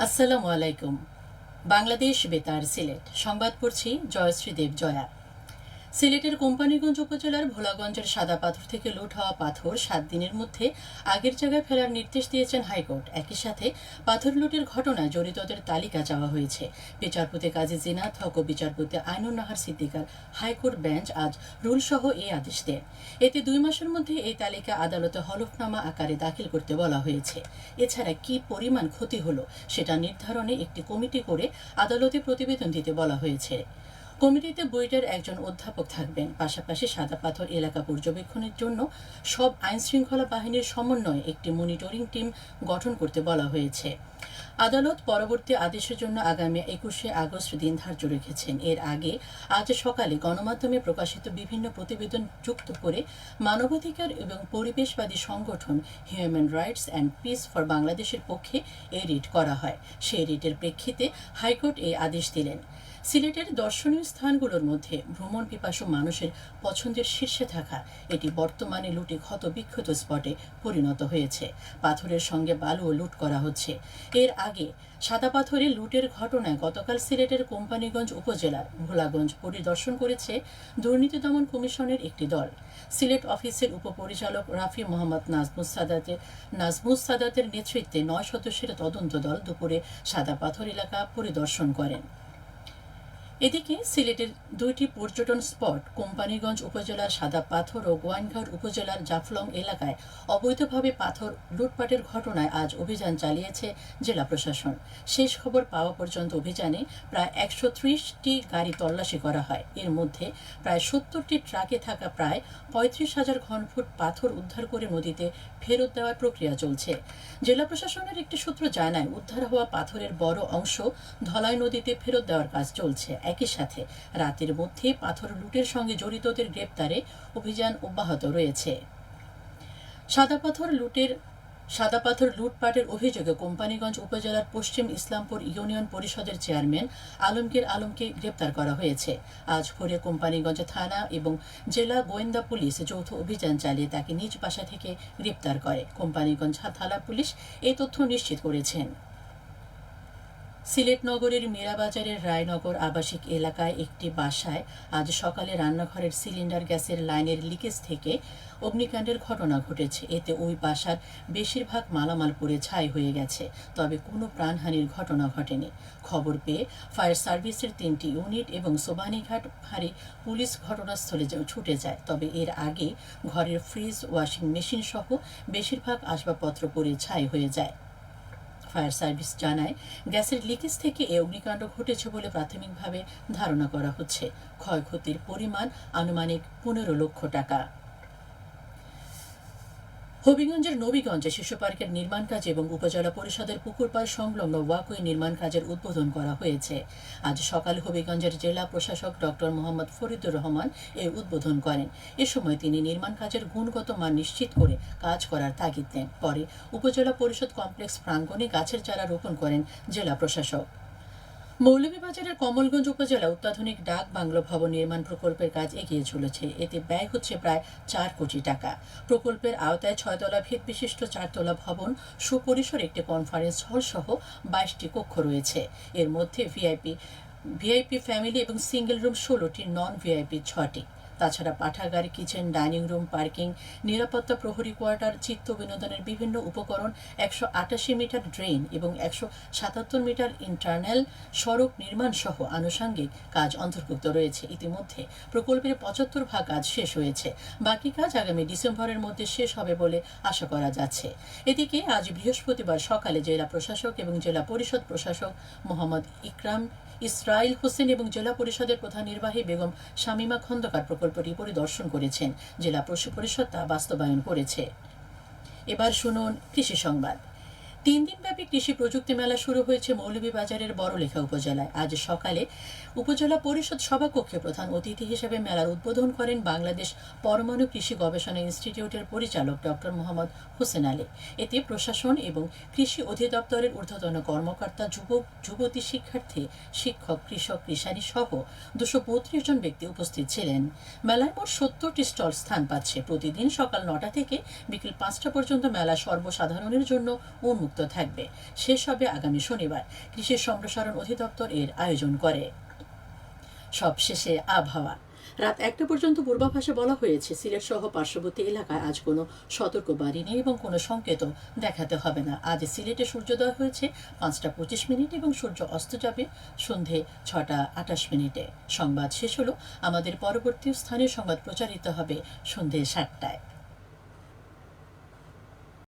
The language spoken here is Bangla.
আসসালামু আলাইকুম। বাংলাদেশ বেতার সিলেট সংবাদ পড়ছি জয়শ্রী দেব জয়া। সিলেটের কোম্পানীগঞ্জ উপজেলার ভোলাগঞ্জের সাদা পাথর থেকে লুট হওয়া পাথর 7 দিনের মধ্যে আগের জায়গায় ফেরার নির্দেশ দিয়েছেন হাইকোর্ট। একই সাথে পাথর লুটের ঘটনায় জড়িতদের তালিকা চাওয়া হয়েছে। বিচারপতি কাজী জিনাত হক ও বিচারপতি আইনুন নাহার সিদ্দিকার হাইকোর্ট বেঞ্চ আজ রুলসহ এই আদেশ দেন। এতে 2 মাসের মধ্যে এই তালিকা আদালতে হলফনামা আকারে দাখিল করতে বলা হয়েছে। এছাড়া কি পরিমাণ ক্ষতি হলো সেটা নির্ধারণে একটি কমিটি করে আদালতে প্রতিবেদন দিতে বলা হয়েছে। কমিটিতে বুয়েটের একজন অধ্যাপক থাকবেন। পাশাপাশি সাদা পাথর এলাকা পর্যবেক্ষণের জন্য সব আইনশৃঙ্খলা বাহিনীর সমন্বয়ে একটি মনিটরিং টিম গঠন করতে বলা হয়েছে। আদালত পরবর্তী আদেশের জন্য আগামী 21শে আগস্ট দিন ধার্য রেখেছেন। এর আগে আজ সকালে গণমাধ্যমে প্রকাশিত বিভিন্ন প্রতিবেদন যুক্ত করে মানবাধিকার এবং পরিবেশবাদী সংগঠন human rights and piece for বাংলাদেশের পক্ষে এই রিট করা হয়। সেই রিটের প্রেক্ষিতে হাইকোর্ট এই আদেশ দিলেন। সিলেটের দর্শনীয় স্থানগুলোর মধ্যে ভ্রমণ পিপাসু মানুষের পছন্দের শীর্ষে থাকা এটি বর্তমানে লুটে ক্ষত বিক্ষত স্পটে পরিণত হয়েছে। পাথরের সঙ্গে বালুও লুট করা হচ্ছে। এর আগে সাদা পাথরে লুটের ঘটনায় গতকাল সিলেটের কোম্পানীগঞ্জ উপজেলার ভোলাগঞ্জ পরিদর্শন করেছে দুর্নীতি দমন কমিশনের একটি দল। সিলেট অফিসের উপপরিচালক রাফি মোহাম্মদ নাজমুস সাদাতের নেতৃত্বে 9 সদস্যের তদন্ত দল দুপুরে সাদা পাথর এলাকা পরিদর্শন করেন। এদিকে সিলেটের 2টি পর্যটন স্পট কোম্পানীগঞ্জ উপজেলার সাদা পাথর ও গোয়াইনঘাট উপজেলার জাফলং এলাকায় অবৈধভাবে পাথর লুটপাটের ঘটনায় আজ অভিযান চালিয়েছে জেলা প্রশাসন। শেষ খবর পাওয়া পর্যন্ত অভিযানে প্রায় 130টি গাড়ি তল্লাশি করা হয়। এর মধ্যে প্রায় 70টি ট্রাকে থাকা প্রায় 35,000 ঘনফুট পাথর উদ্ধার করে নদীতে ফেরত দেওয়ার প্রক্রিয়া চলছে। জেলা প্রশাসনের একটি সূত্র জানায়, উদ্ধার হওয়া পাথরের বড় অংশ ধলাই নদীতে ফেরত দেওয়ার কাজ চলছে। একই সাথে রাতের মধ্যে পাথর লুটের সঙ্গে জড়িতদের গ্রেপ্তারে অভিযান অব্যাহত রয়েছে। সাদা পাথর লুটপাটের অভিযোগে কোম্পানীগঞ্জ উপজেলার পশ্চিম ইসলামপুর ইউনিয়ন পরিষদের চেয়ারম্যান আলমগীর আলমকে গ্রেপ্তার করা হয়েছে। আজ ভোরে কোম্পানীগঞ্জ থানা এবং জেলা গোয়েন্দা পুলিশ যৌথ অভিযান চালিয়ে তাকে নিজ বাসা থেকে গ্রেপ্তার করে। কোম্পানীগঞ্জ থানা পুলিশ এই তথ্য নিশ্চিত করেছেন। সিলেট নগরের মীরাবাজারের রায়নগর আবাসিক এলাকায় একটি বাসায় আজ সকালে রান্নাঘরের সিলিন্ডার গ্যাসের লাইনের লিকেজ থেকে অগ্নিকাণ্ডের ঘটনা ঘটেছে। এতে ওই বাসার বেশিরভাগ মালামাল পুড়ে ছাই হয়ে গেছে, তবে কোনো প্রাণহানির ঘটনা ঘটেনি। খবর পেয়ে ফায়ার সার্ভিসের 3টি ইউনিট এবং সোবানীঘাট ফাঁড়ি পুলিশ ঘটনাস্থলে ছুটে যায়। তবে এর আগে ঘরের ফ্রিজ, ওয়াশিং মেশিন সহ বেশিরভাগ আসবাবপত্র পুড়ে ছাই হয়ে যায়। ফায়ার সার্ভিস জানায়, গ্যাসের লিকেজ থেকে এই অগ্নিকাণ্ড ঘটেছে বলে প্রাথমিকভাবে ধারণা করা হচ্ছে। ক্ষয়ক্ষতির পরিমাণ আনুমানিক 15 লক্ষ টাকা। হবিগঞ্জের নবীগঞ্জে শিশু পার্কের নির্মাণ কাজ এবং উপজেলা পরিষদের পুকুরপাড় সংলগ্ন ওয়াকওয়ে নির্মাণ কাজের উদ্বোধন করা হয়েছে। আজ সকালে হবিগঞ্জের জেলা প্রশাসক ডক্টর মোহাম্মদ ফরিদুর রহমান এই উদ্বোধন করেন। এ সময় তিনি নির্মাণ কাজের গুণগত মান নিশ্চিত করে কাজ করার তাগিদ দেন। পরে উপজেলা পরিষদ কমপ্লেক্স প্রাঙ্গণে গাছের চারা রোপণ করেন জেলা প্রশাসক। মৌলভীবাজারের কমলগঞ্জ উপজেলা অত্যাধুনিক ডাক বাংলো ভবন নির্মাণ প্রকল্পের কাজ এগিয়ে চলেছে। এতে ব্যয় হচ্ছে প্রায় 4 কোটি টাকা। প্রকল্পের আওতায় 6 তলা ভিত বিশিষ্ট 4 তলা ভবন, সুপরিসর একটি কনফারেন্স হল সহ 22টি কক্ষ রয়েছে। এর মধ্যে ভিআইপি ফ্যামিলি এবং সিঙ্গেল রুম 16টি, নন ভিআইপি 6টি। তাছাড়া পাঠাগার, কিচেন, ডাইনিং রুম, পার্কিং, নিরাপত্তা প্রহরী কোয়ার্টার, চিত্ত বিনোদনের বিভিন্ন উপকরণ, 188 মিটার ড্রেন এবং 177 মিটার ইন্টারনাল সড়ক নির্মাণ সহ আনুষঙ্গিক কাজ অন্তর্ভুক্ত রয়েছে। ইতিমধ্যে প্রকল্পের 75% কাজ শেষ হয়েছে। বাকি কাজ আগামী ডিসেম্বরের মধ্যে শেষ হবে বলে আশা করা যাচ্ছে। এদিকে আজ বৃহস্পতিবার সকালে জেলা প্রশাসক এবং জেলা পরিষদ প্রশাসক মোহাম্মদ ইসরাইল হোসেন এবং জেলা পরিষদের প্রধান নির্বাহী বেগম শামীমা খন্দকার প্রকল্পটি পরিদর্শন করেছেন। জেলা পরিষদ তা বাস্তবায়ন করেছে। এবার শুনুন কৃষি সংবাদ। 3 দিনব্যাপী কৃষি প্রযুক্তি মেলা শুরু হয়েছে মৌলভীবাজারের বড়লেখা উপজেলায়। আজ সকালে উপজেলা পরিষদ সভাকক্ষে প্রধান অতিথি হিসেবে মেলার উদ্বোধন করেন বাংলাদেশ পরমাণু কৃষি গবেষণা ইনস্টিটিউটের পরিচালক ডক্টর মোহাম্মদ হোসেন আলী। এতে প্রশাসন এবং কৃষি অধিদপ্তরের ঊর্ধ্বতন কর্মকর্তা, যুবতী শিক্ষার্থী, শিক্ষক, কৃষক, কৃষানী সহ 232 জন ব্যক্তি উপস্থিত ছিলেন। মেলায় মোট 70টি স্টল স্থান পাচ্ছে। প্রতিদিন সকাল 9টা থেকে বিকেল 5টা পর্যন্ত মেলা সর্বসাধারণের জন্য উন্মুক্ত মুক্ত থাকবে। শেষ হবে আগামী শনিবার। কৃষি সম্প্রসারণ অধিদপ্তর এর আয়োজন করে। সবশেষে আবহাওয়া। রাত 1টা পর্যন্ত পূর্বাভাসে বলা হয়েছে, সিলেট সহ পার্শ্ববর্তী এলাকায় আজ কোনো সতর্কবাণী নেই এবং কোনো সংকেতও দেখাতে হবে না। আজ সিলেটে সূর্যোদয় হয়েছে 5টা 25 এবং সূর্য অস্ত যাবে সন্ধে 6টা 28। সংবাদ শেষ হলো। আমাদের পরবর্তী স্থানীয় সংবাদ প্রচারিত হবে সন্ধে 7টায়।